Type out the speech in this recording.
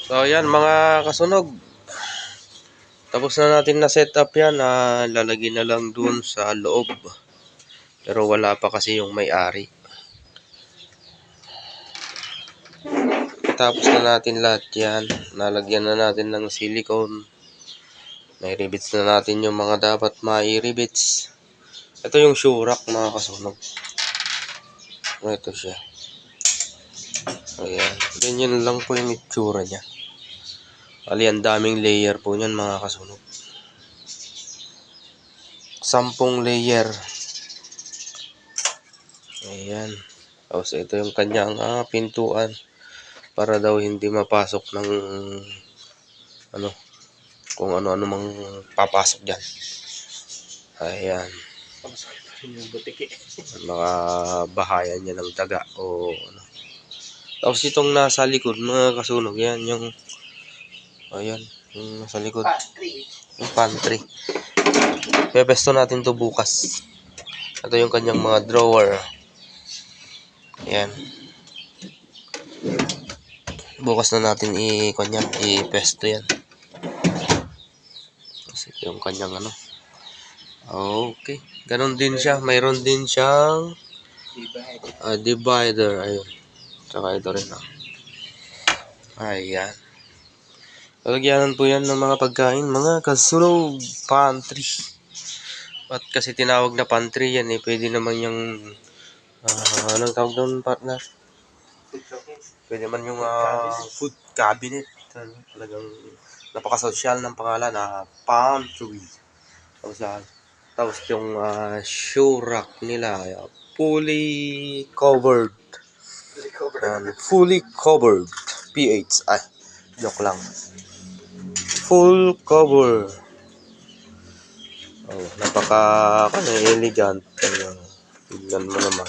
So ayan mga kasunog, tapos na natin na set up yan. Lalagyan na lang dun sa loob, pero wala pa kasi yung may-ari. Tapos na natin lahat yan, nalagyan na natin ng silicone, may rivets na natin yung mga dapat mai-rivets. Ito yung shoe rack mga kasunog, ito siya. Ayan, ganyan lang po yung itsura niya. Ali, ang daming layer po niyan mga kasunog. 10 layer. Ayan. Tapos ito yung kanyang pintuan, para daw hindi mapasok ng kung ano-ano mang papasok dyan. Ayan. Baka bahayan niya ng daga o ano. Tapos itong nasa likod mga kasunog, yan yung ayan, yung nasa likod, yung pantry. Pepesto natin to bukas. Ito yung kanyang mga drawer. Ayan. Bukas na natin i-pesto yan. Kasi yung kanyang okay. Ganon din siya. Mayroon din siyang divider. Ayun. Tsaka ito rin. Ayan. Lalagyanan po yan ng mga pagkain. Mga kasunog pantry. At kasi tinawag na pantry yan pwede naman yung anong tawag doon, partner? Pwede man yung food cabinet. Talagang napaka-social ng pangalan na pantry. Tapos yung shoe rack nila fully covered. Fully covered. PH. Joke lang. Full cover. Napaka elegant. Tignan mo naman.